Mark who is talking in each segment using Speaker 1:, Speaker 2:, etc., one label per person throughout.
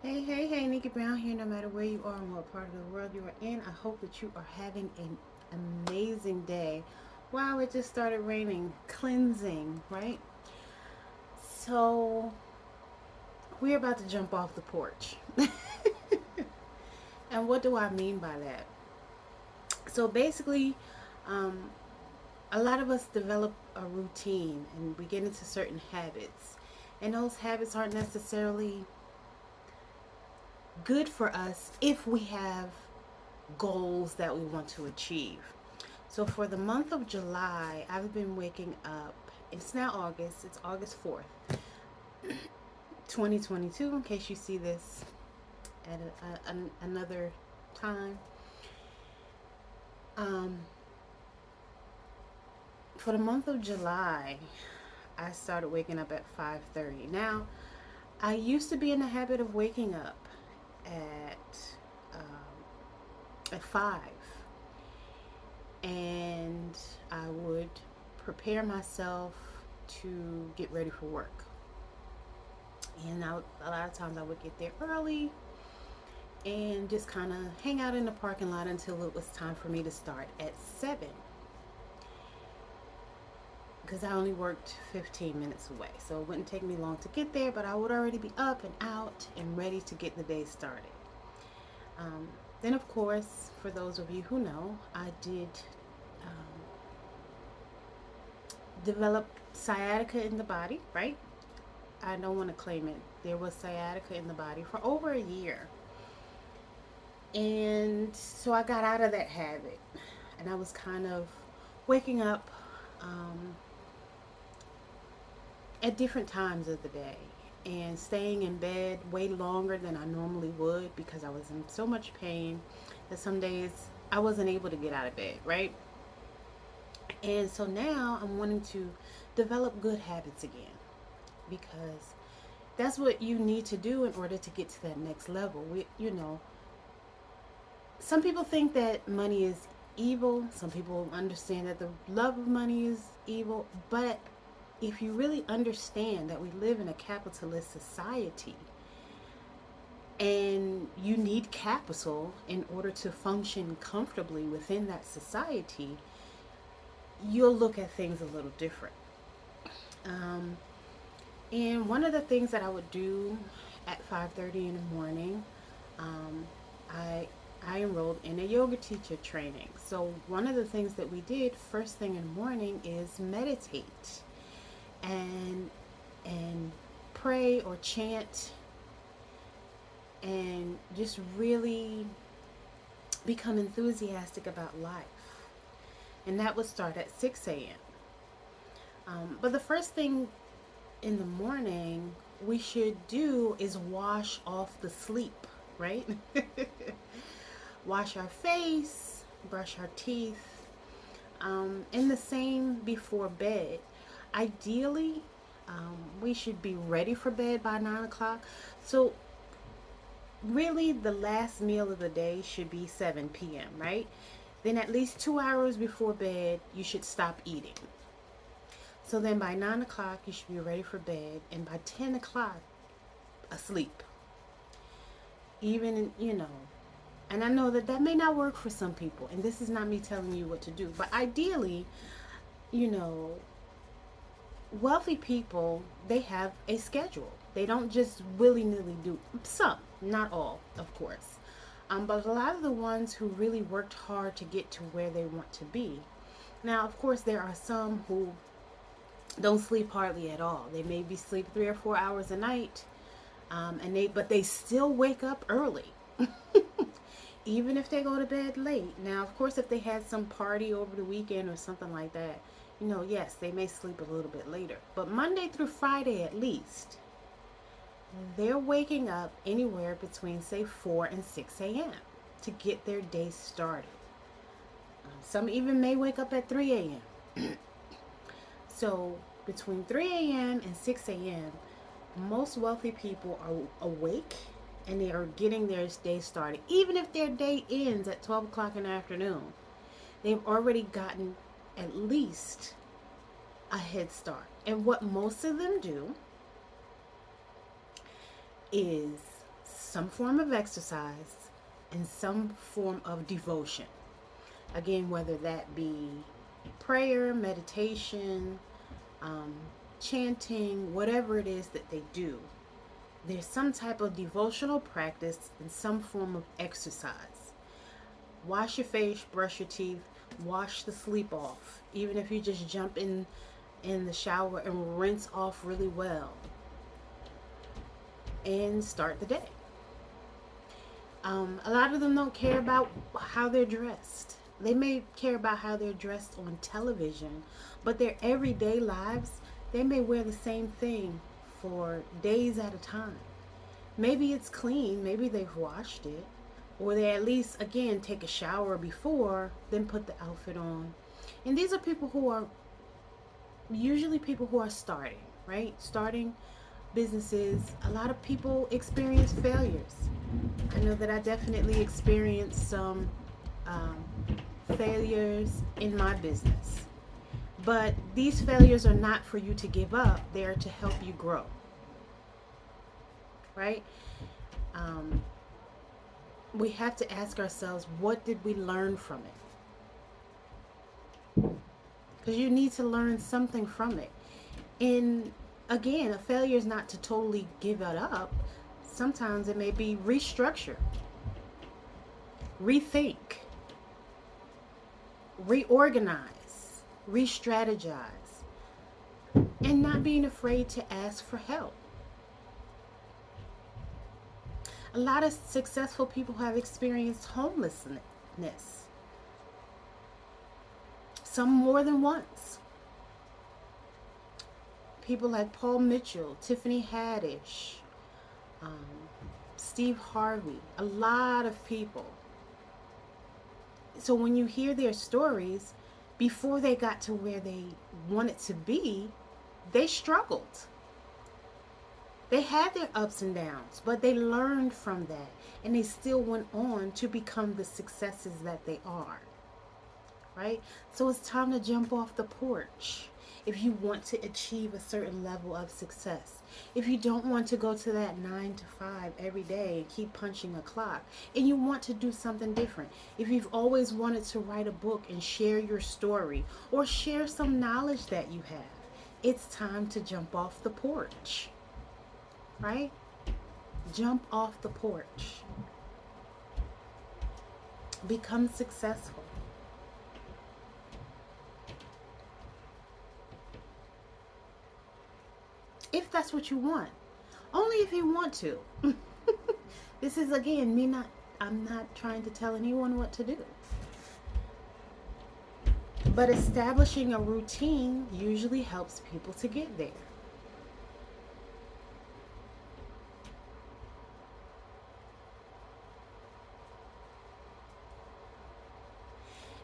Speaker 1: Hey, Nickie Brown here. No matter where you are and what part of the world you are in, I hope that you are having an amazing day. Wow, it just started raining. Cleansing, right? So, we're about to jump off the porch. And what do I mean by that? So, basically, um, a lot of us develop a routine and we get into certain habits. And those habits aren't necessarily good for us if we have goals that we want to achieve. So for the month of July, I've been waking up. It's now August. It's August 4th, 2022, in case you see this at another time. Um, for the month of July, I started waking up at 5:30. Now, I used to be in the habit of waking up at at 5, and I would prepare myself to get ready for work. And a lot of times I would get there early and just kind of hang out in the parking lot until it was time for me to start at 7, because I only worked 15 minutes away. So it wouldn't take me long to get there, but I would already be up and out and ready to get the day started. Um, then, of course, for those of you who know, I did um, develop sciatica in the body, right? I don't want to claim it. There was sciatica in the body for over a year. And so I got out of that habit. And I was kind of waking up um, at different times of the day and staying in bed way longer than I normally would because I was in so much pain that some days I wasn't able to get out of bed, right? And so now I'm wanting to develop good habits again because that's what you need to do in order to get to that next level. Some people think that money is evil. Some people understand that the love of money is evil. But if you really understand that we live in a capitalist society and you need capital in order to function comfortably within that society, you'll look at things a little different. Um, and one of the things that I would do at 5:30 in the morning, um, I I enrolled in a yoga teacher training. So one of the things that we did first thing in the morning is meditate and and pray or chant and just really become enthusiastic about life. And that would start at 6 a.m. But the first thing in the morning we should do is wash off the sleep, right? Wash our face, brush our teeth, and the same before bed. Ideally, we should be ready for bed by 9 o'clock. So, really, the last meal of the day should be 7 p.m., right? Then, at least 2 hours before bed, you should stop eating. So, then by 9 o'clock, you should be ready for bed, and by 10 o'clock, asleep. Even, and I know that that may not work for some people, and this is not me telling you what to do, but ideally, you know, wealthy people, they have a schedule. They don't just willy-nilly do some, not all, of course. But a lot of the ones who really worked hard to get to where they want to be. Now, of course, there are some who don't sleep hardly at all. They maybe sleep 3 or 4 hours a night, but they still wake up early, even if they go to bed late. Now, of course, if they had some party over the weekend or something like that, yes, they may sleep a little bit later. But Monday through Friday, at least, they're waking up anywhere between, say, 4 and 6 a.m. to get their day started. Some even may wake up at 3 a.m. So, between 3 a.m. and 6 a.m., most wealthy people are awake and they are getting their day started. Even if their day ends at 12 o'clock in the afternoon, they've already gotten at least a head start. And what most of them do is some form of exercise, and some form of devotion. Again, whether that be prayer, meditation, um, chanting, whatever it is that they do, there's some type of devotional practice and some form of exercise. Wash your face, brush your teeth, wash the sleep off. Even if you just jump in the shower and rinse off really well and start the day. A lot of them don't care about how they're dressed. They may care about how they're dressed on television, but their everyday lives, they may wear the same thing for days at a time. Maybe it's clean, maybe they've washed it, or they at least, again, take a shower before, then put the outfit on. And these are people who are usually people who are starting, right? Starting businesses. A lot of people experience failures. I know that I definitely experienced some um, failures in my business. But these failures are not for you to give up, they are to help you grow, right? Um, we have to ask ourselves, what did we learn from it? Because you need to learn something from it. And again, a failure is not to totally give it up. Sometimes it may be restructure, rethink, reorganize, re-strategize, and not being afraid to ask for help. A lot of successful people have experienced homelessness, some more than once. People like Paul Mitchell, Tiffany Haddish, um, Steve Harvey, a lot of people. So when you hear their stories, before they got to where they wanted to be, they struggled. They had their ups and downs, but they learned from that, and they still went on to become the successes that they are, right? So it's time to jump off the porch if you want to achieve a certain level of success. If you don't want to go to that 9 to 5 every day and keep punching a clock, and you want to do something different. If you've always wanted to write a book and share your story or share some knowledge that you have, it's time to jump off the porch, right? Jump off the porch. Become successful. If that's what you want. Only if you want to. This is, again, I'm not trying to tell anyone what to do. But establishing a routine usually helps people to get there.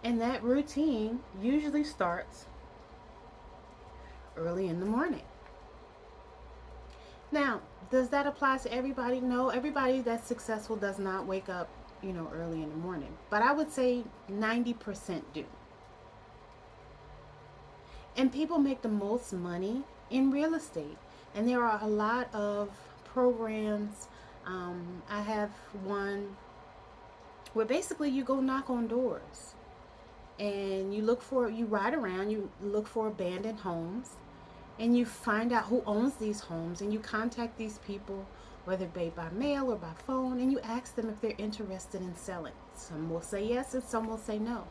Speaker 1: And that routine usually starts early in the morning. Now, does that apply to everybody? No, everybody that's successful does not wake up, early in the morning. But I would say 90% do. And people make the most money in real estate. And there are a lot of programs. I have one where basically you go knock on doors. And you ride around, you look for abandoned homes. And you find out who owns these homes, and you contact these people, whether it be by mail or by phone, and you ask them if they're interested in selling. Some will say yes and some will say no.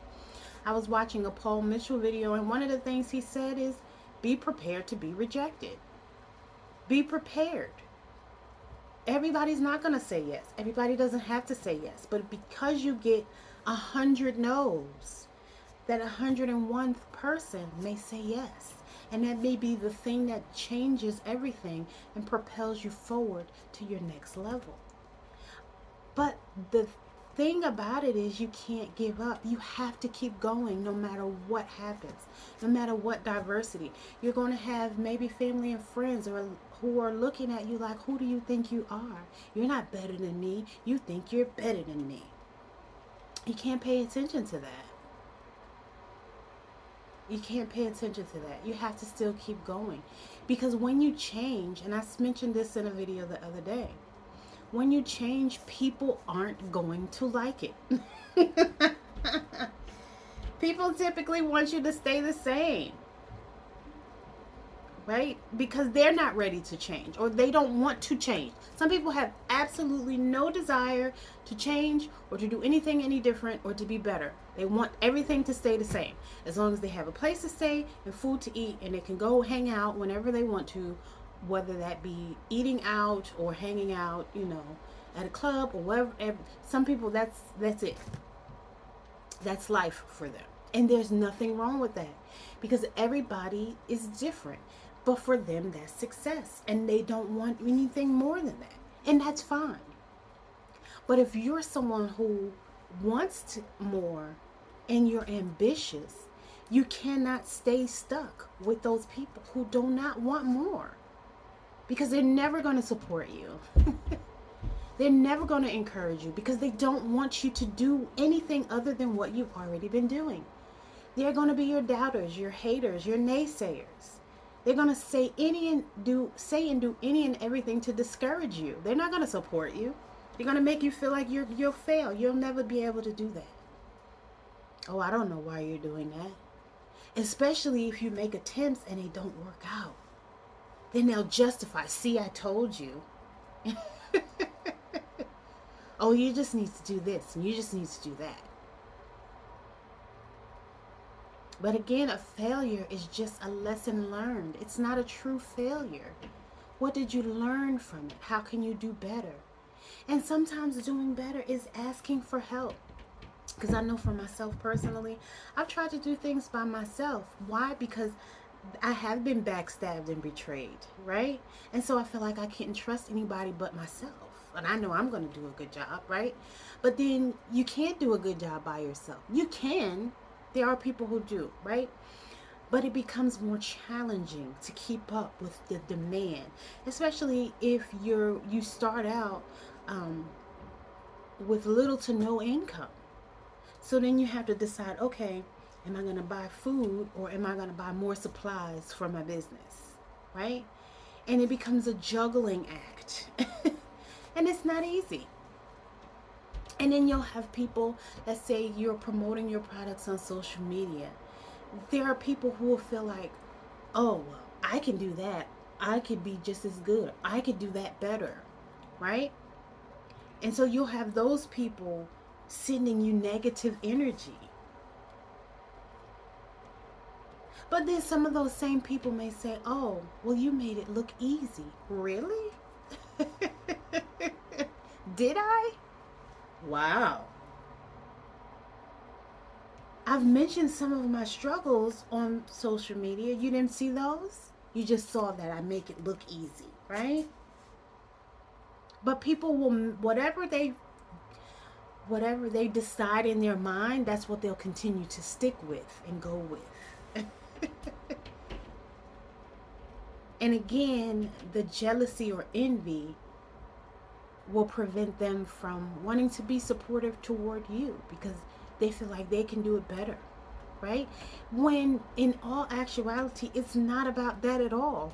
Speaker 1: I was watching a Paul Mitchell video, and one of the things he said is, be prepared to be rejected. Be prepared. Everybody's not going to say yes. Everybody doesn't have to say yes. But because you get 100 no's, that 101th person may say yes. And that may be the thing that changes everything and propels you forward to your next level. But the thing about it is you can't give up. You have to keep going no matter what happens, no matter what diversity. You're going to have maybe family and friends who are looking at you like, who do you think you are? You're not better than me. You think you're better than me. You can't pay attention to that. You can't pay attention to that. You have to still keep going. Because when you change, and I mentioned this in a video the other day, when you change, people aren't going to like it. People typically want you to stay the same, right? Because they're not ready to change or they don't want to change. Some people have absolutely no desire to change or to do anything any different or to be better. They want everything to stay the same. As long as they have a place to stay and food to eat and they can go hang out whenever they want to, whether that be eating out or hanging out, at a club or wherever. Some people, that's it. That's life for them. And there's nothing wrong with that because everybody is different. But for them, that's success. And they don't want anything more than that. And that's fine. But if you're someone who wants more and you're ambitious, you cannot stay stuck with those people who do not want more because they're never going to support you. They're never going to encourage you because they don't want you to do anything other than what you've already been doing. They're going to be your doubters, your haters, your naysayers. They're going to say and do any and everything to discourage you. They're not going to support you. They're going to make you feel like you'll fail. You'll never be able to do that. Oh, I don't know why you're doing that. Especially if you make attempts and they don't work out. Then they'll justify, see, I told you. Oh, you just need to do this and you just need to do that. But again, a failure is just a lesson learned. It's not a true failure. What did you learn from it? How can you do better? And sometimes doing better is asking for help. Because I know for myself personally, I've tried to do things by myself. Why? Because I have been backstabbed and betrayed, right? And so I feel like I can't trust anybody but myself. And I know I'm going to do a good job, right? But then you can't do a good job by yourself. You can. There are people who do, right? But it becomes more challenging to keep up with the demand, especially if you start out with little to no income. So then you have to decide, okay, am I going to buy food or am I going to buy more supplies for my business, right? And it becomes a juggling act. And it's not easy. And then you'll have people that say you're promoting your products on social media. There are people who will feel like, oh, well, I can do that. I could be just as good. I could do that better, right? And so you'll have those people sending you negative energy. But then some of those same people may say, oh, well, you made it look easy. Really? Did I? Wow. I've mentioned some of my struggles on social media. You didn't see those? You just saw that I make it look easy, right? But people will, whatever they decide in their mind, that's what they'll continue to stick with and go with. And again, the jealousy or envy will prevent them from wanting to be supportive toward you because they feel like they can do it better, right? When in all actuality, it's not about that at all.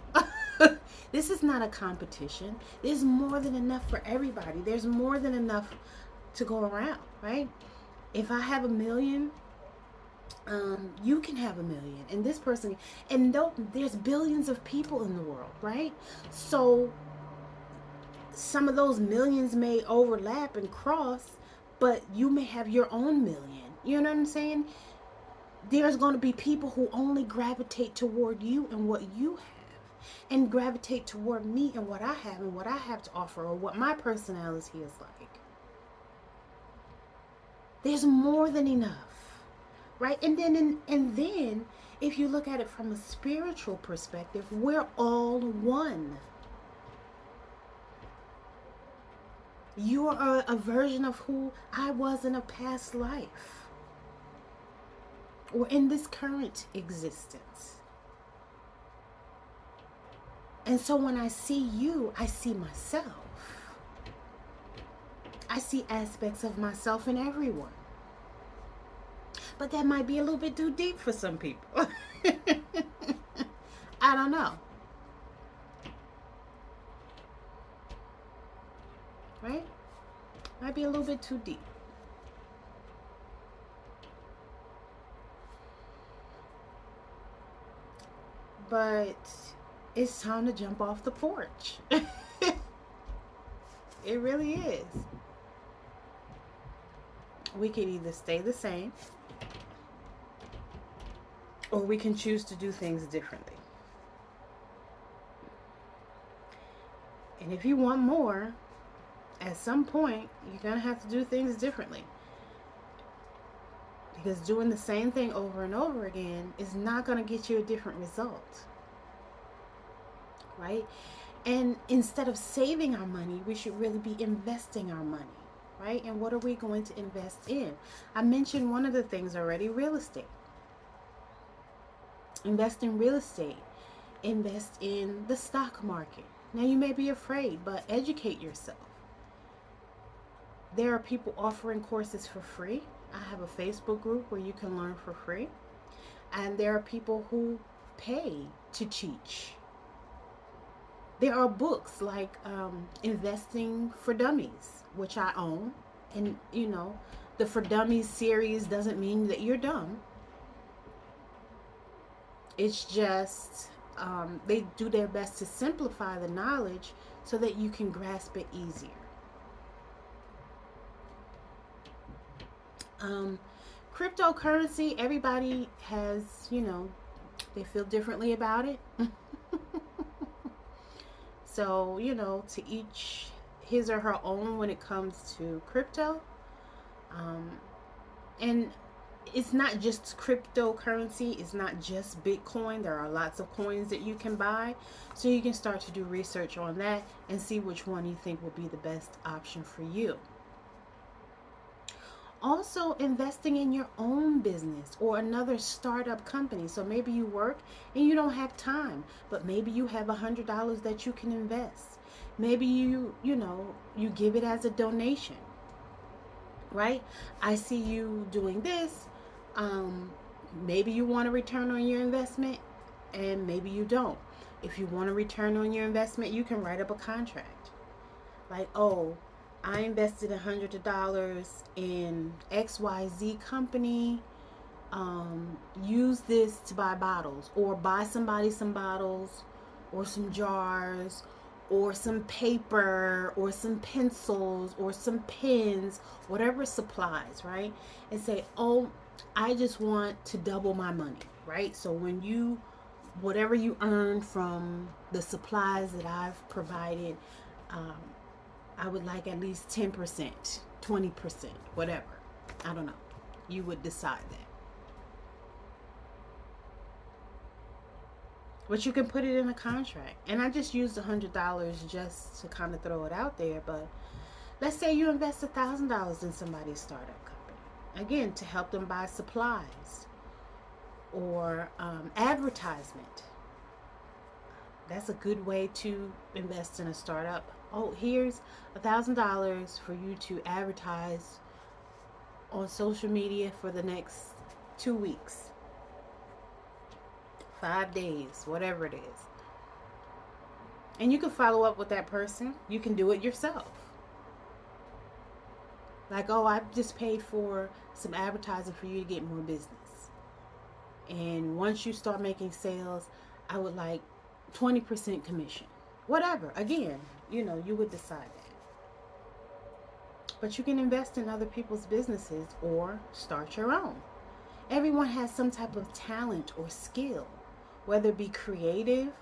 Speaker 1: This is not a competition. There's more than enough for everybody. There's more than enough to go around, right? If I have 1 million, you can have 1 million, and this person, and there's billions of people in the world, right? So some of those millions may overlap and cross, but you may have your own million. You know what I'm saying? There's going to be people who only gravitate toward you and what you have, and gravitate toward me and what I have and what I have to offer or what my personality is like. There's more than enough, right? And then if you look at it from a spiritual perspective, we're all one. You are a version of who I was in a past life or in this current existence. And so when I see you, I see myself. I see aspects of myself in everyone. But that might be a little bit too deep for some people. I don't know. Might be a little bit too deep. But it's time to jump off the porch. It really is. We can either stay the same or we can choose to do things differently. And if you want more, at some point, you're going to have to do things differently. Because doing the same thing over and over again is not going to get you a different result. Right? And instead of saving our money, we should really be investing our money. Right? And what are we going to invest in? I mentioned one of the things already, real estate. Invest in real estate. Invest in the stock market. Now you may be afraid, but educate yourself. There are people offering courses for free. I have a Facebook group where you can learn for free. And there are people who pay to teach. There are books like Investing for Dummies, which I own. And, you know, the For Dummies series doesn't mean that you're dumb. It's just they do their best to simplify the knowledge so that you can grasp it easier. Cryptocurrency, everybody has, you know, they feel differently about it. So, you know, to each his or her own when it comes to crypto. And it's not just cryptocurrency, it's not just Bitcoin. There are lots of coins that you can buy. So you can start to do research on that and see which one you think will be the best option for you. Also, investing in your own business or another startup company. So maybe you work and you don't have time, but maybe you have $100 that you can invest. Maybe you give it as a donation, right? I see you doing this. Maybe you want a return on your investment and maybe you don't. If you want a return on your investment, you can write up a contract. Like, oh, I invested $100 in XYZ company. Use this to buy bottles or buy somebody some bottles or some jars or some paper or some pencils or some pens, whatever supplies, right? And say, oh, I just want to double my money, right? So when whatever you earn from the supplies that I've provided, I would like at least 10%, 20%, whatever. I don't know. You would decide that. But you can put it in a contract. And I just used $100 just to kind of throw it out there. But let's say you invest $1,000 in somebody's startup company. Again, to help them buy supplies or advertisement. That's a good way to invest in a startup. Oh, here's $1,000 for you to advertise on social media for the next 2 weeks, 5 days, whatever it is. And you can follow up with that person. You can do it yourself. Like, oh, I just paid for some advertising for you to get more business. And once you start making sales, I would like 20% commission. Whatever. Again, you would decide that. But you can invest in other people's businesses or start your own. Everyone has some type of talent or skill, whether it be creative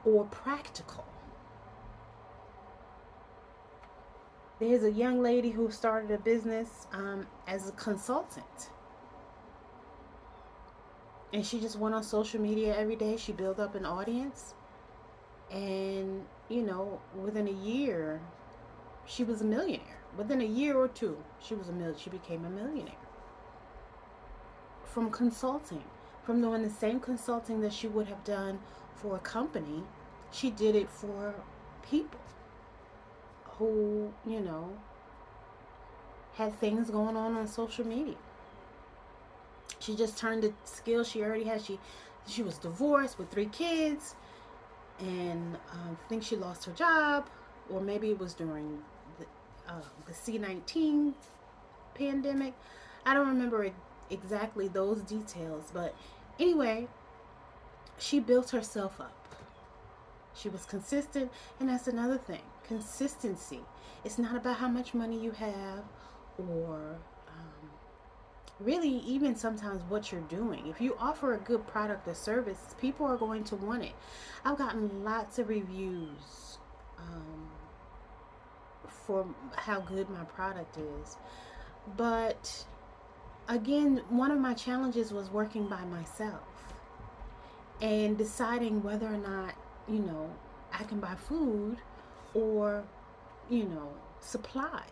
Speaker 1: or practical. There's a young lady who started a business as a consultant. And she just went on social media every day. She built up an audience. And, within a year, she was a millionaire. Within a year or two, she became a millionaire. From consulting. From doing the same consulting that she would have done for a company, she did it for people who, had things going on social media. She just turned the skills she already had. She was divorced with 3 kids. And I think she lost her job, or maybe it was during the C-19 pandemic. I don't remember exactly those details, but anyway, she built herself up. She was consistent, and that's another thing. Consistency. It's not about how much money you have, or really even sometimes what you're doing. If you offer a good product or service, people are going to want it. I've gotten lots of reviews for how good my product is. But again, one of my challenges was working by myself and deciding whether or not, you know, I can buy food or, you know, supplies.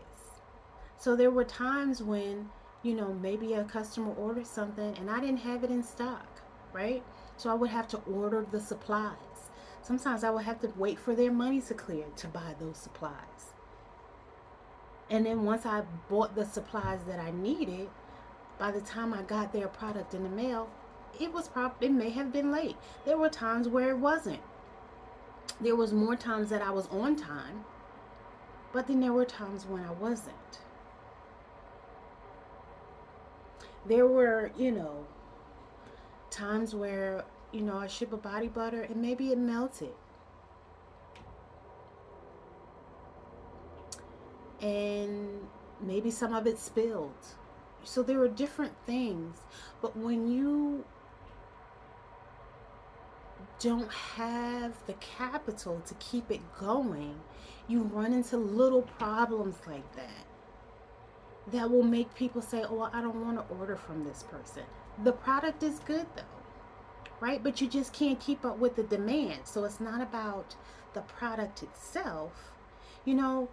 Speaker 1: So there were times when, you know, maybe a customer ordered something and I didn't have it in stock, right? So I would have to order the supplies. Sometimes I would have to wait for their money to clear to buy those supplies. And then once I bought the supplies that I needed, by the time I got their product in the mail, it may have been late. There were times where it wasn't. There was more times that I was on time, but then there were times when I wasn't. There were, you know, times where, you know, I ship a body butter and maybe it melted. And maybe some of it spilled. So there were different things. But when you don't have the capital to keep it going, you run into little problems like that that will make people say, oh, I don't want to order from this person. The product is good though, right? But you just can't keep up with the demand. So it's not about the product itself. You know,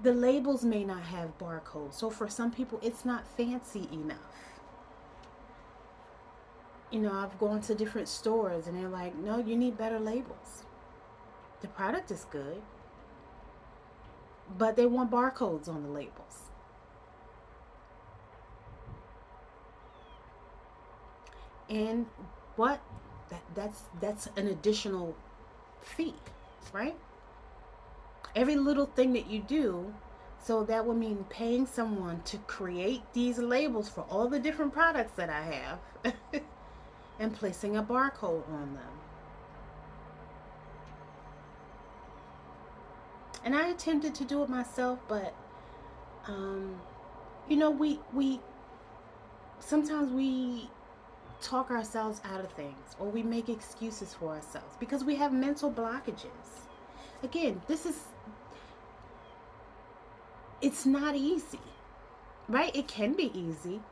Speaker 1: the labels may not have barcodes. So for some people, it's not fancy enough. You know, I've gone to different stores and they're like, no, you need better labels. The product is good, but they want barcodes on the labels. And what? That's an additional fee, right? Every little thing that you do, so that would mean paying someone to create these labels for all the different products that I have and placing a barcode on them. And I attempted to do it myself, but you know, we sometimes we talk ourselves out of things, or we make excuses for ourselves because we have mental blockages. Again, it's not easy, right? It can be easy.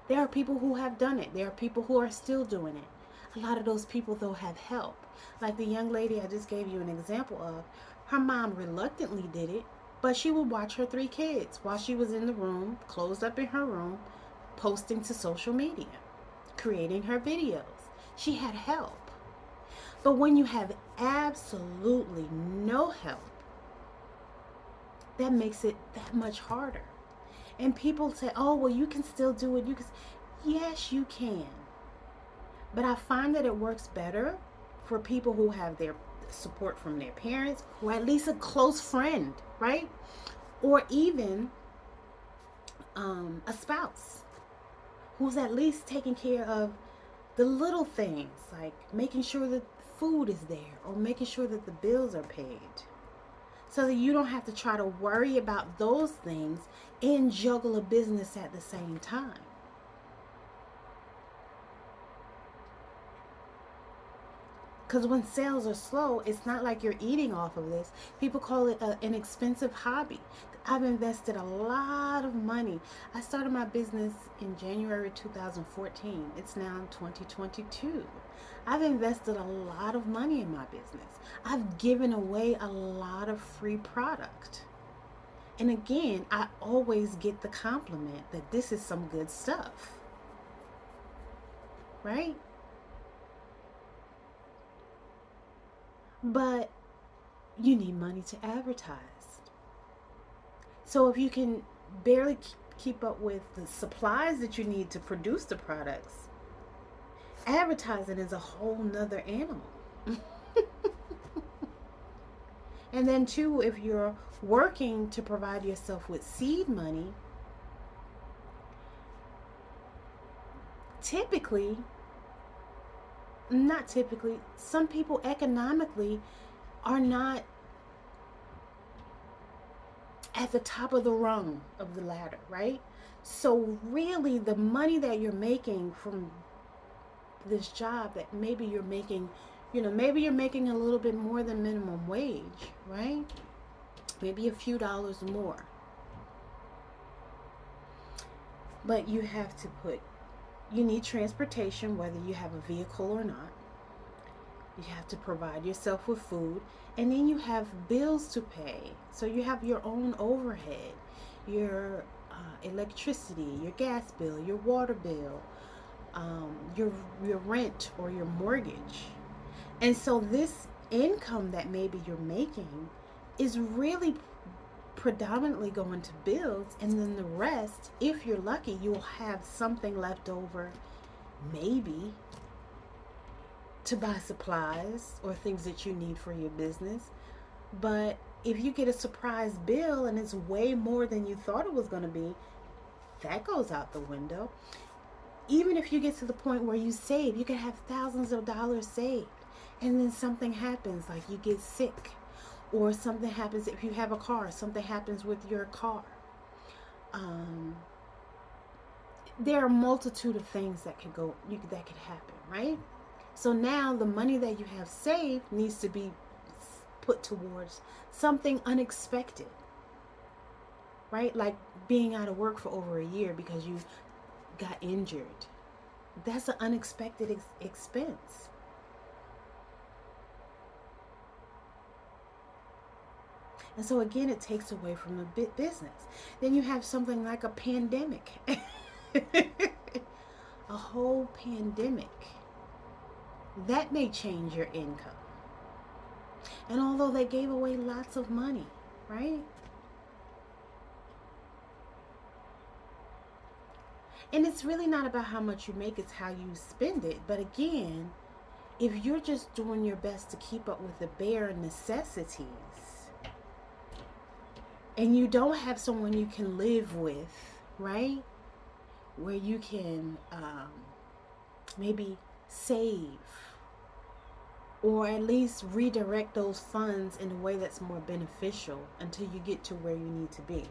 Speaker 1: There are people who have done it. There are people who are still doing it. A lot of those people, though, have help. Like the young lady I just gave you an example of, her mom reluctantly did it, but she would watch her 3 kids while she was in the room, closed up in her room, posting to social media, creating her videos. She had help. But when you have absolutely no help, that makes it that much harder. And people say, oh, well, you can still do it. Yes, you can. But I find that it works better for people who have their support from their parents, or at least a close friend, right? Or even a spouse who's at least taking care of the little things, like making sure that food is there or making sure that the bills are paid, so that you don't have to try to worry about those things and juggle a business at the same time. Because when sales are slow, it's not like you're eating off of this. People call it an expensive hobby. I've invested a lot of money. I started my business in January 2014. It's now 2022. I've invested a lot of money in my business. I've given away a lot of free product. And again, I always get the compliment that this is some good stuff. Right? But you need money to advertise. So if you can barely keep up with the supplies that you need to produce the products, advertising is a whole nother animal. And then two, if you're working to provide yourself with seed money, typically, not typically, some people economically are not at the top of the rung of the ladder, right? So really the money that you're making from this job, that maybe you're making, maybe you're making a little bit more than minimum wage, right? Maybe a few dollars more. But you need transportation, whether you have a vehicle or not. You have to provide yourself with food, and then you have bills to pay. So you have your own overhead, your electricity, your gas bill, your water bill, your rent or your mortgage. And so this income that maybe you're making is really predominantly going to bills, and then the rest, if you're lucky, you'll have something left over, maybe to buy supplies or things that you need for your business. But if you get a surprise bill and it's way more than you thought it was going to be, that goes out the window. Even if you get to the point where you save, you can have thousands of dollars saved, and then something happens, like you get sick, or something happens. If you have a car, something happens with your car. There are a multitude of things that could happen, right? So now the money that you have saved needs to be put towards something unexpected, right? Like being out of work for over a year because you got injured. That's an unexpected expense. And so again, it takes away from the business. Then you have something like a pandemic. A whole pandemic. That may change your income. And although they gave away lots of money, right? And it's really not about how much you make, it's how you spend it. But again, if you're just doing your best to keep up with the bare necessities, and you don't have someone you can live with, right? Where you can maybe save, or at least redirect those funds in a way that's more beneficial until you get to where you need to be.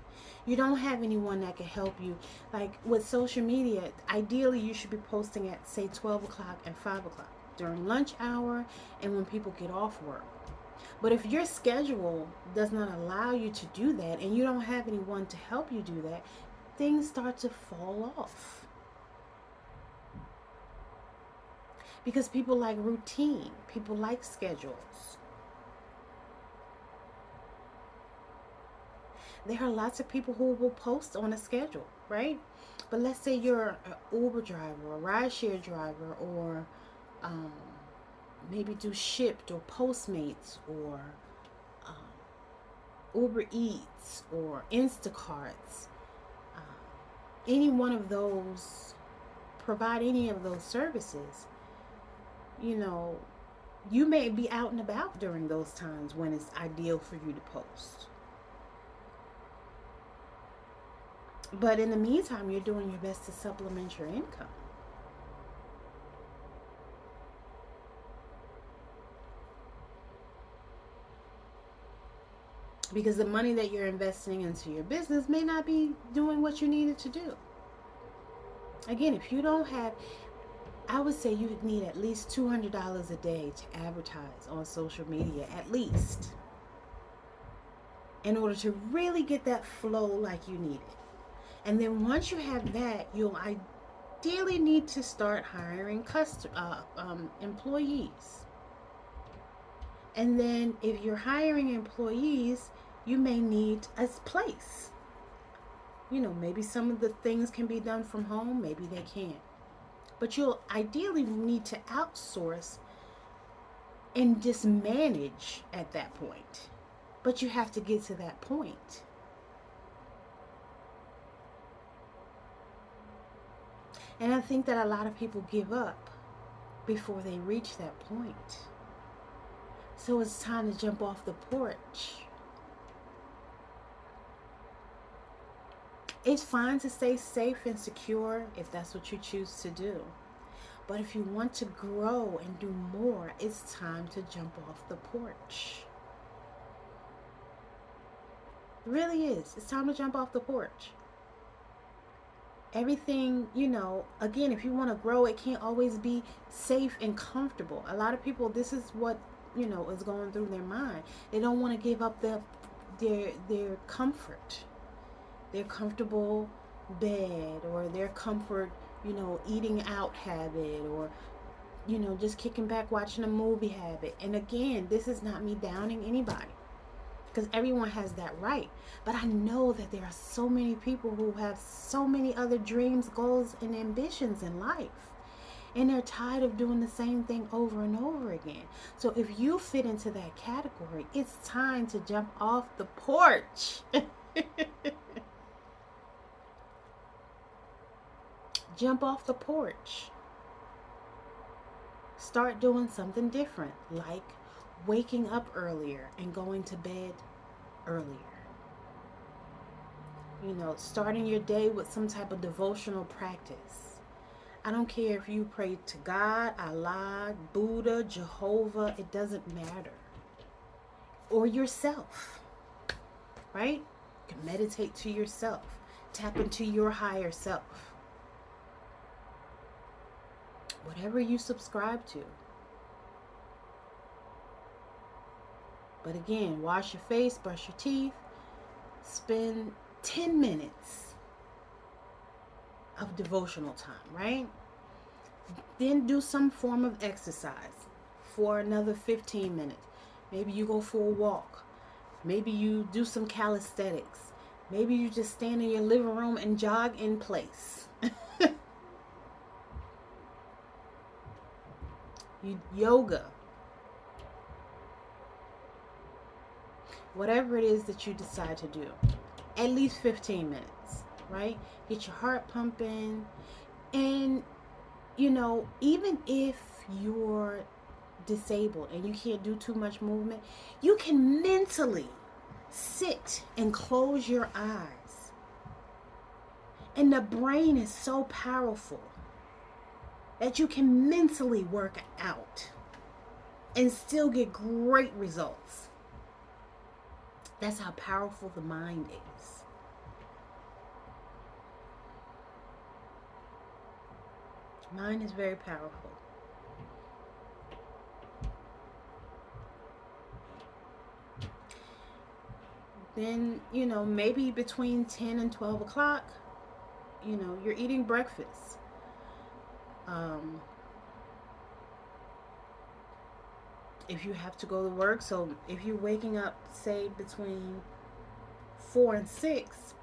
Speaker 1: You don't have anyone that can help you. Like with social media, ideally you should be posting at, say, 12 o'clock and 5 o'clock during lunch hour and when people get off work. But if your schedule does not allow you to do that, and you don't have anyone to help you do that, things start to fall off. Because people like routine, people like schedules. There are lots of people who will post on a schedule, right? But let's say you're an Uber driver, a rideshare driver, or maybe do Shipt or Postmates or Uber Eats or Instacarts. Any one of those, provide any of those services. You may be out and about during those times when it's ideal for you to post. But in the meantime, you're doing your best to supplement your income. Because the money that you're investing into your business may not be doing what you need it to do. Again, if you don't have, I would say you would need at least $200 a day to advertise on social media, at least, in order to really get that flow like you need it. And then once you have that, you'll ideally need to start hiring employees. And then if you're hiring employees, you may need a place. Maybe some of the things can be done from home, maybe they can't. But you'll ideally need to outsource and just manage at that point. But you have to get to that point. And I think that a lot of people give up before they reach that point. So it's time to jump off the porch. It's fine to stay safe and secure if that's what you choose to do. But if you want to grow and do more, it's time to jump off the porch. It really is. It's time to jump off the porch. Everything, again, if you want to grow, it can't always be safe and comfortable. A lot of people, this is what, is going through their mind. They don't want to give up their comfort, their comfortable bed, or their comfort, eating out habit, or just kicking back watching a movie habit. And again, this is not me downing anybody, because everyone has that right. But I know that there are so many people who have so many other dreams, goals, and ambitions in life. And they're tired of doing the same thing over and over again. So if you fit into that category, it's time to jump off the porch. Jump off the porch. Start doing something different, like waking up earlier and going to bed earlier. Starting your day with some type of devotional practice. I don't care if you pray to God, Allah, Buddha, Jehovah, it doesn't matter. Or yourself, right? You can meditate to yourself, tap into your higher self. Whatever you subscribe to. But again, wash your face, brush your teeth, spend 10 minutes of devotional time, right? Then do some form of exercise for another 15 minutes. Maybe you go for a walk. Maybe you do some calisthenics. Maybe you just stand in your living room and jog in place. Yoga. Whatever it is that you decide to do. At least 15 minutes, right? Get your heart pumping. And, even if you're disabled and you can't do too much movement, you can mentally sit and close your eyes. And the brain is so powerful that you can mentally work out and still get great results. That's how powerful the mind is. Mind is very powerful. Then, maybe between 10 and 12 o'clock, you're eating breakfast. If you have to go to work, so if you're waking up, say, between 4 and 6,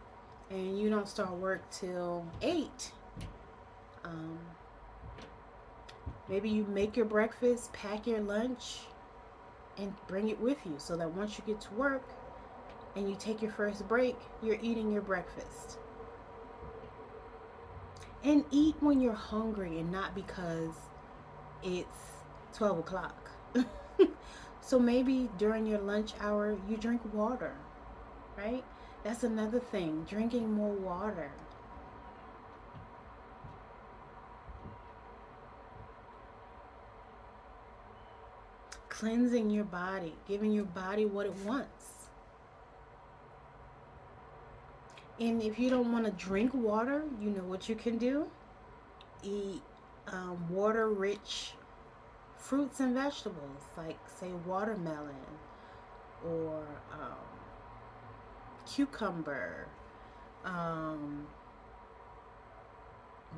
Speaker 1: and you don't start work till 8, maybe you make your breakfast, pack your lunch, and bring it with you, so that once you get to work and you take your first break, you're eating your breakfast. And eat when you're hungry and not because it's 12 o'clock. So maybe during your lunch hour, you drink water, right? That's another thing, drinking more water. Cleansing your body, giving your body what it wants. And if you don't want to drink water, you know what you can do? Eat water-rich fruits and vegetables, like, say, watermelon or cucumber.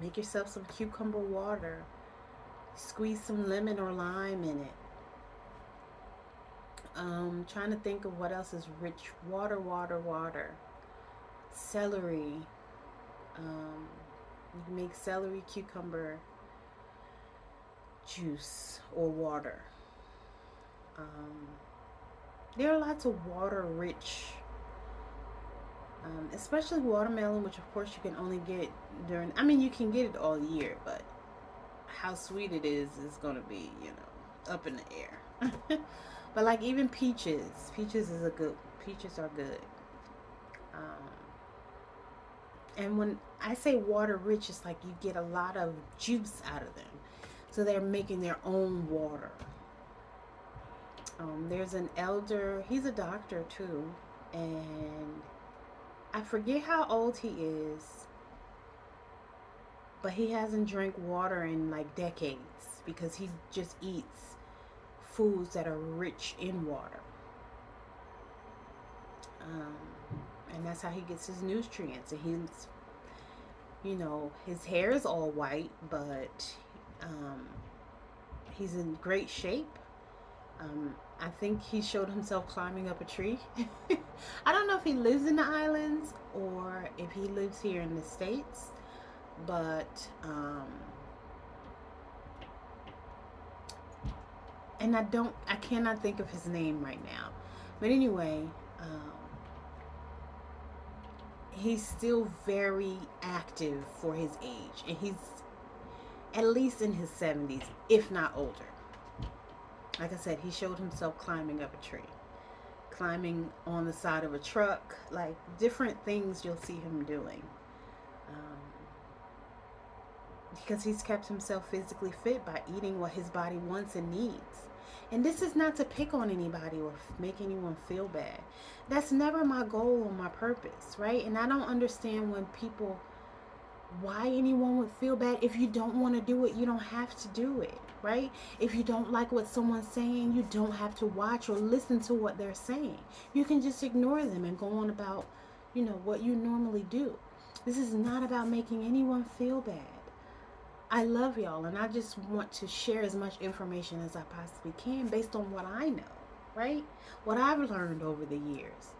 Speaker 1: Make yourself some cucumber water. Squeeze some lemon or lime in it. Trying to think of what else is rich. Water. Celery. You can make celery, cucumber juice or water. There are lots of water-rich, especially watermelon, which of course you can only get you can get it all year, but how sweet it is going to be, up in the air. But like even peaches is a good. Peaches are good. Um, and when I say water rich, it's like you get a lot of juice out of them. So they're making their own water. There's an elder. He's a doctor too, and I forget how old he is, but he hasn't drank water in like decades because he just eats foods that are rich in water. Um, and that's how he gets his nutrients. And he's, his hair is all white, but um, he's in great shape. I think he showed himself climbing up a tree. I don't know if he lives in the islands or if he lives here in the States, but and I cannot think of his name right now. But anyway, um, he's still very active for his age, and he's at least in his 70s, if not older. Like I said, he showed himself climbing up a tree, climbing on the side of a truck, like different things you'll see him doing. Um, because he's kept himself physically fit by eating what his body wants and needs. And this is not to pick on anybody or make anyone feel bad. That's never my goal or my purpose, right? And I don't understand when people, why anyone would feel bad. If you don't want to do it, you don't have to do it, right? If you don't like what someone's saying, you don't have to watch or listen to what they're saying. You can just ignore them and go on about, what you normally do. This is not about making anyone feel bad. I love y'all, and I just want to share as much information as I possibly can based on what I know, right? What I've learned over the years.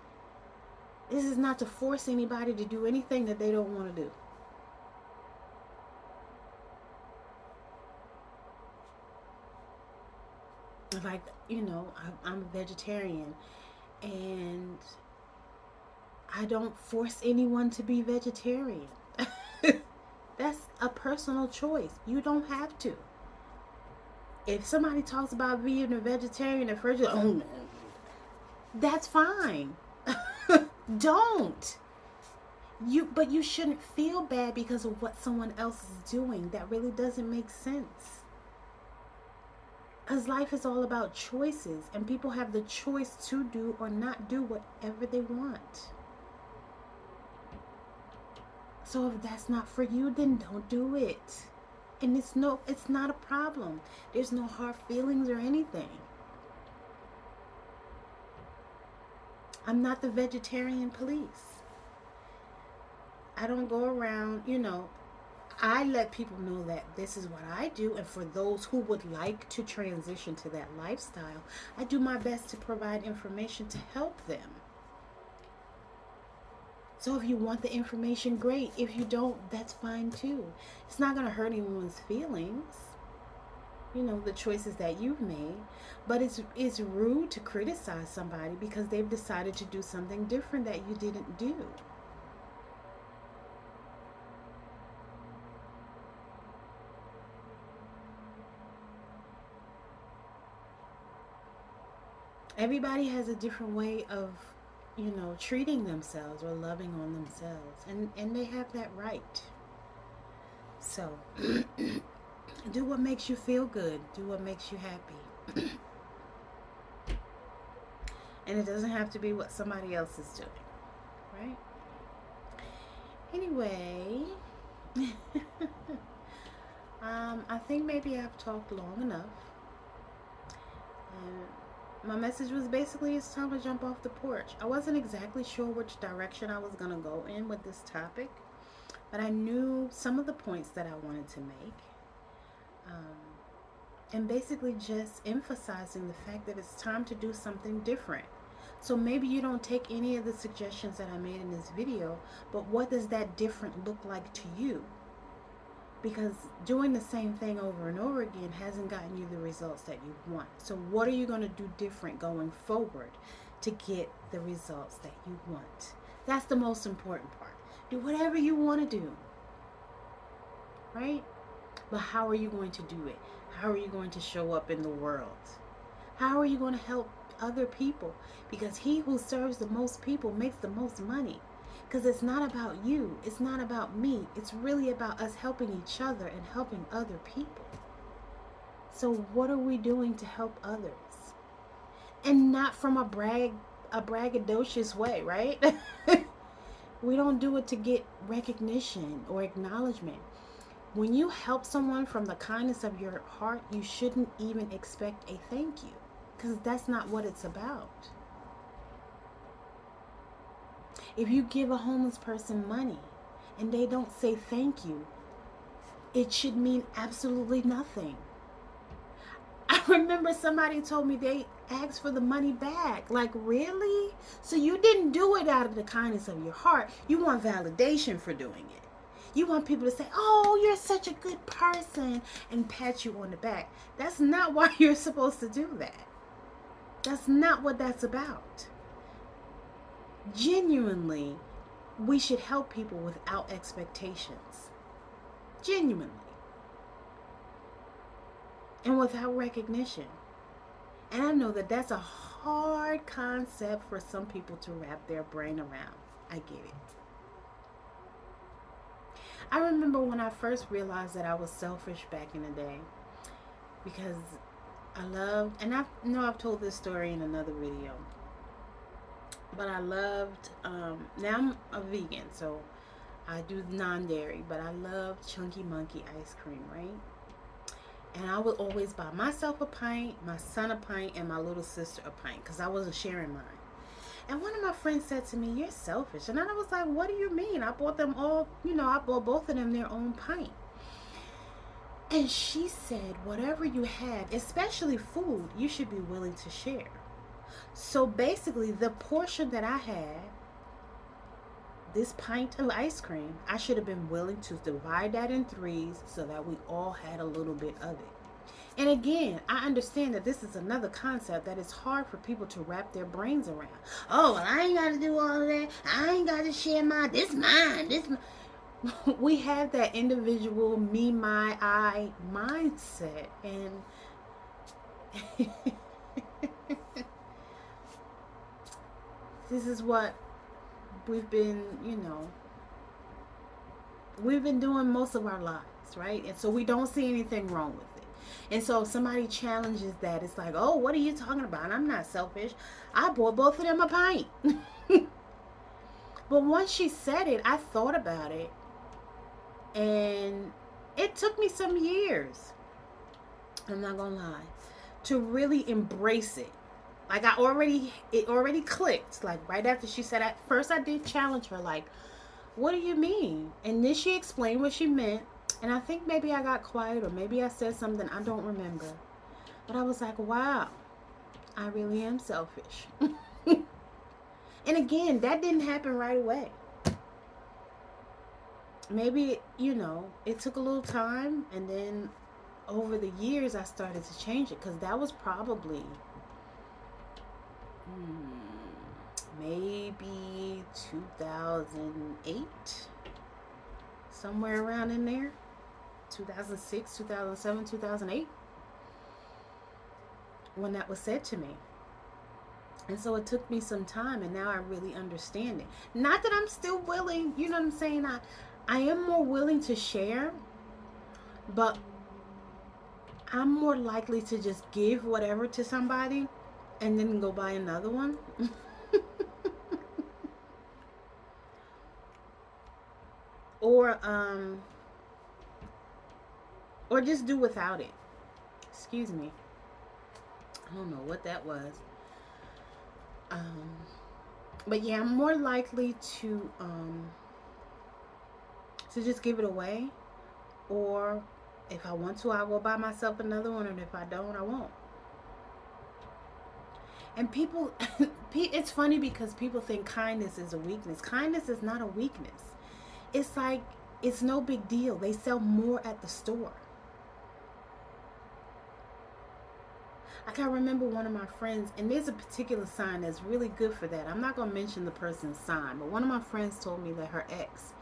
Speaker 1: This is not to force anybody to do anything that they don't want to do. Like, I'm a vegetarian, and I don't force anyone to be vegetarian. That's a personal choice. You don't have to. If somebody talks about being a vegetarian at first, oh, that's fine. Don't. But you shouldn't feel bad because of what someone else is doing. That really doesn't make sense. Because life is all about choices, and people have the choice to do or not do whatever they want. So if that's not for you, then don't do it. And it's not a problem. There's no hard feelings or anything. I'm not the vegetarian police. I don't go around, I let people know that this is what I do, and for those who would like to transition to that lifestyle, I do my best to provide information to help them. So if you want the information, great. If you don't, that's fine too. It's not going to hurt anyone's feelings, the choices that you've made. But it's rude to criticize somebody because they've decided to do something different that you didn't do. Everybody has a different way of treating themselves or loving on themselves, and they have that right. So do what makes you feel good, do what makes you happy. And it doesn't have to be what somebody else is doing, right? Anyway, I think maybe I've talked long enough. My message was basically it's time to jump off the porch. I wasn't exactly sure which direction I was going to go in with this topic, but I knew some of the points that I wanted to make. And basically just emphasizing the fact that it's time to do something different. So maybe you don't take any of the suggestions that I made in this video, but what does that different look like to you? Because doing the same thing over and over again hasn't gotten you the results that you want. So what are you going to do different going forward to get the results that you want? That's the most important part. Do whatever you want to do, right? But how are you going to do it? How are you going to show up in the world? How are you going to help other people, because he who serves the most people makes the most money. Because it's not about you, it's not about me, it's really about us helping each other and helping other people. So what are we doing to help others? And not from a braggadocious way, right? We don't do it to get recognition or acknowledgement. When you help someone from the kindness of your heart, you shouldn't even expect a thank you, because that's not what it's about. If you give a homeless person money and they don't say thank you, it should mean absolutely nothing. I remember somebody told me they asked for the money back. Like, really? So you didn't do it out of the kindness of your heart. You want validation for doing it. You want people to say, oh, you're such a good person, and pat you on the back. That's not why you're supposed to do that. That's not what that's about. Genuinely, we should help people without expectations. Genuinely. And without recognition. And I know that that's a hard concept for some people to wrap their brain around. I get it. I remember when I first realized that I was selfish back in the day, because I loved, and I know I've told this story in another video, but I loved, now I'm a vegan, so I do non-dairy, but I love Chunky Monkey ice cream, right? And I would always buy myself a pint, my son a pint, and my little sister a pint, because I wasn't sharing mine. And one of my friends said to me, you're selfish. And I was like, what do you mean? I bought them all, I bought both of them their own pint. And she said, whatever you have, especially food, you should be willing to share. So basically, the portion that I had, this pint of ice cream, I should have been willing to divide that in threes so that we all had a little bit of it. And again, I understand that this is another concept that is hard for people to wrap their brains around. Oh, well, I ain't got to do all of that. I ain't got to share mine. This mine. We have that individual me, my, I mindset. And this is what we've been, we've been doing most of our lives, right? And so we don't see anything wrong with it. And so if somebody challenges that, it's like, oh, what are you talking about? I'm not selfish. I bought both of them a pint. But once she said it, I thought about it. And it took me some years, I'm not going to lie, to really embrace it. Like it already clicked. Like right after she said, at first I did challenge her, like, what do you mean? And then she explained what she meant. And I think maybe I got quiet, or maybe I said something, I don't remember. But I was like, wow, I really am selfish. And again, that didn't happen right away. Maybe, it took a little time. And then over the years, I started to change it. Because that was probably maybe 2008. Somewhere around in there. 2006, 2007, 2008, when that was said to me. And so it took me some time, and now I really understand it. Not that I'm still willing, you know what I'm saying? I am more willing to share, but I'm more likely to just give whatever to somebody and then go buy another one. Or just do without it. Excuse me. I don't know what that was. But yeah, I'm more likely to just give it away. Or if I want to, I will buy myself another one. And if I don't, I won't. And people, it's funny because people think kindness is a weakness. Kindness is not a weakness. It's like, it's no big deal. They sell more at the store. I can remember one of my friends, and there's a particular sign that's really good for that. I'm not going to mention the person's sign, but one of my friends told me that her ex,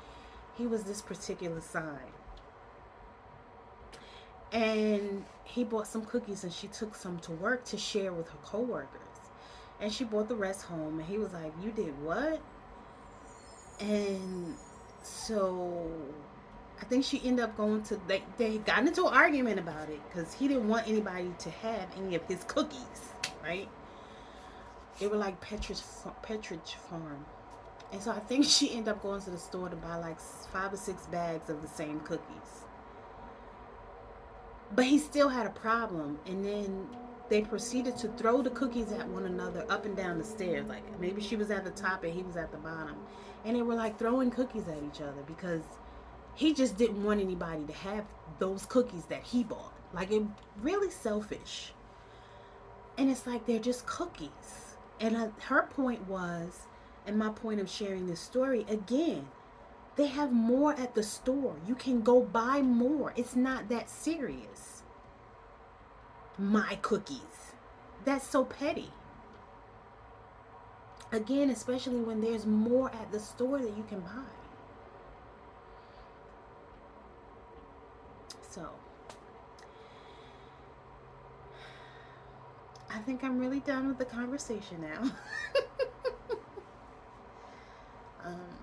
Speaker 1: he was this particular sign. And he bought some cookies, and she took some to work to share with her coworkers. and she brought the rest home. And he was like, "You did what?" And so I think she ended up going to, they got into an argument about it because he didn't want anybody to have any of his cookies, right? They were like Petridge Farm. And so I think she ended up going to the store to buy like 5 or 6 bags of the same cookies. But he still had a problem. And then they proceeded to throw the cookies at one another up and down the stairs. Like maybe she was at the top and he was at the bottom. And they were like throwing cookies at each other because he just didn't want anybody to have those cookies that he bought. Like, it really selfish. And it's like, they're just cookies. And her point was, and my point of sharing this story, again, they have more at the store. You can go buy more. It's not that serious. My cookies. That's so petty. Again, especially when there's more at the store that you can buy. So, I think I'm really done with the conversation now.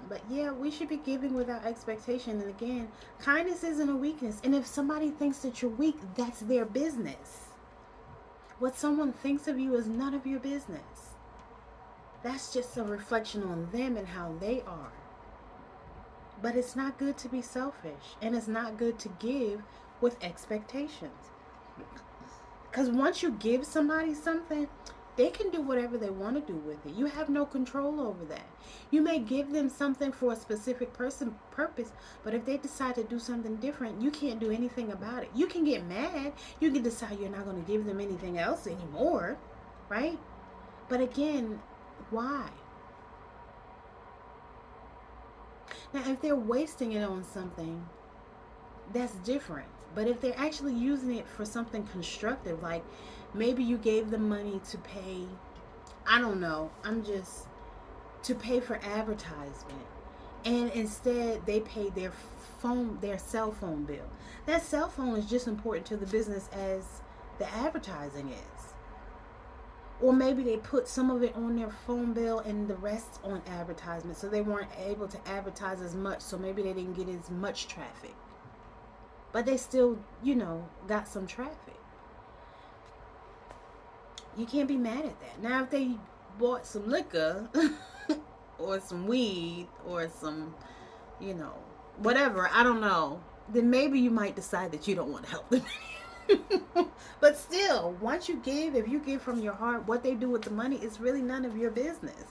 Speaker 1: But yeah, we should be giving without expectation. And again, kindness isn't a weakness. And if somebody thinks that you're weak, that's their business. What someone thinks of you is none of your business. That's just a reflection on them and how they are. But it's not good to be selfish. And it's not good to give with expectations. Because once you give somebody something, they can do whatever they want to do with it. You have no control over that. You may give them something for a specific purpose, but if they decide to do something different, you can't do anything about it. You can get mad. You can decide you're not going to give them anything else anymore, right? But again, why? Now, if they're wasting it on something, that's different. But if they're actually using it for something constructive, like maybe you gave them money to pay, I don't know, to pay for advertisement, and instead they paid their cell phone bill. That cell phone is just important to the business as the advertising is. Or maybe they put some of it on their phone bill and the rest on advertisement, so they weren't able to advertise as much, so maybe they didn't get as much traffic. But they still, got some traffic. You can't be mad at that. Now, if they bought some liquor or some weed or some, whatever, I don't know, then maybe you might decide that you don't want to help them. But still, once if you give from your heart, what they do with the money is really none of your business.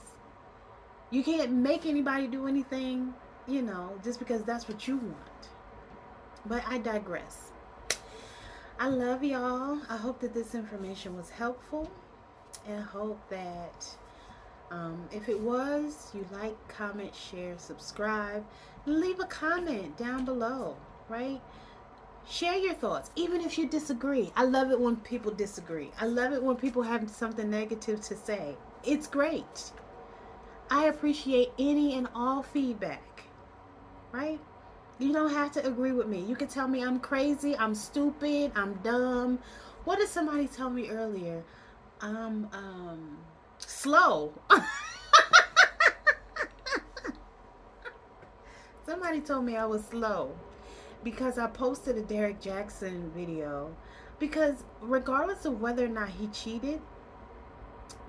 Speaker 1: You can't make anybody do anything, just because that's what you want. But I digress. I love y'all. I hope that this information was helpful. And I hope that if it was, you like, comment, share, subscribe. Leave a comment down below, right? Share your thoughts, even if you disagree. I love it when people disagree. I love it when people have something negative to say. It's great. I appreciate any and all feedback, right? You don't have to agree with me. You can tell me I'm crazy, I'm stupid, I'm dumb. What did somebody tell me earlier? I'm slow. Somebody told me I was slow because I posted a Derek Jackson video. Because regardless of whether or not he cheated,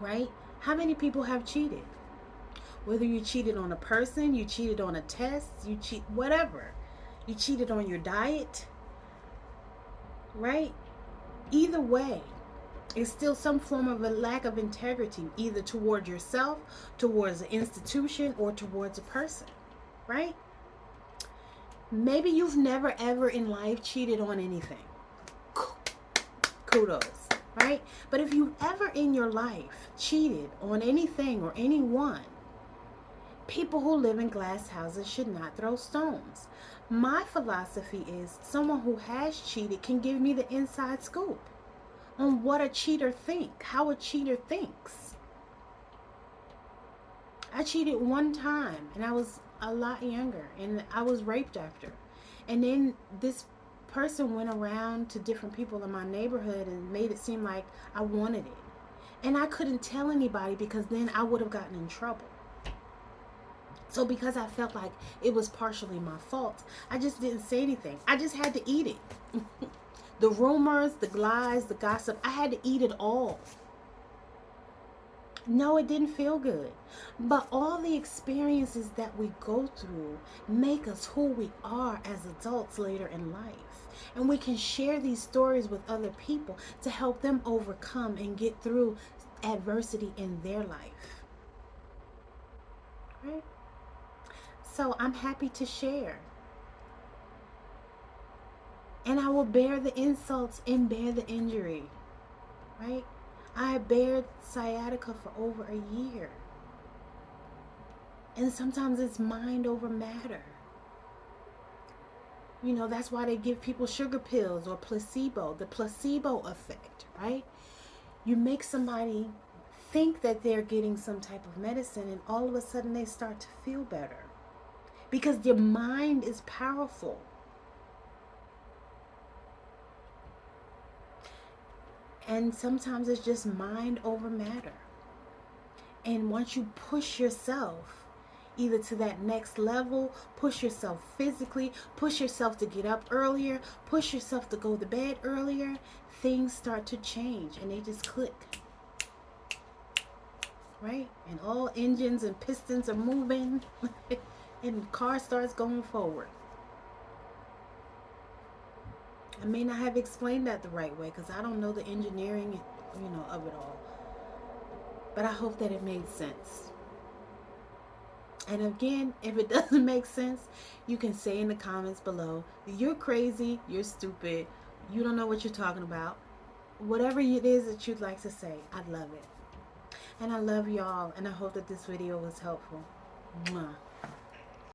Speaker 1: right? How many people have cheated? Whether you cheated on a person, you cheated on a test, whatever. You cheated on your diet, right? Either way, it's still some form of a lack of integrity, either toward yourself, towards an institution, or towards a person, right? Maybe you've never ever in life cheated on anything. Kudos, right? But if you've ever in your life cheated on anything or anyone, people who live in glass houses should not throw stones. My philosophy is someone who has cheated can give me the inside scoop on what a cheater thinks, how a cheater thinks. I cheated one time and I was a lot younger and I was raped after. And then this person went around to different people in my neighborhood and made it seem like I wanted it. And I couldn't tell anybody because then I would have gotten in trouble. So because I felt like it was partially my fault, I just didn't say anything. I just had to eat it. The rumors, the lies, the gossip, I had to eat it all. No, it didn't feel good. But all the experiences that we go through make us who we are as adults later in life. And we can share these stories with other people to help them overcome and get through adversity in their life. Right? So I'm happy to share. And I will bear the insults and bear the injury. Right? I bared sciatica for over a year. And sometimes it's mind over matter. You know, that's why they give people sugar pills or placebo, the placebo effect, right? You make somebody think that they're getting some type of medicine, and all of a sudden they start to feel better because their mind is powerful. And sometimes it's just mind over matter. And once you push yourself either to that next level, push yourself physically, push yourself to get up earlier, push yourself to go to bed earlier, things start to change and they just click. Right? And all engines and pistons are moving and the car starts going forward. I may not have explained that the right way because I don't know the engineering, of it all. But I hope that it made sense. And again, if it doesn't make sense, you can say in the comments below, you're crazy, you're stupid, you don't know what you're talking about. Whatever it is that you'd like to say, I love it. And I love y'all, and I hope that this video was helpful. Mwah.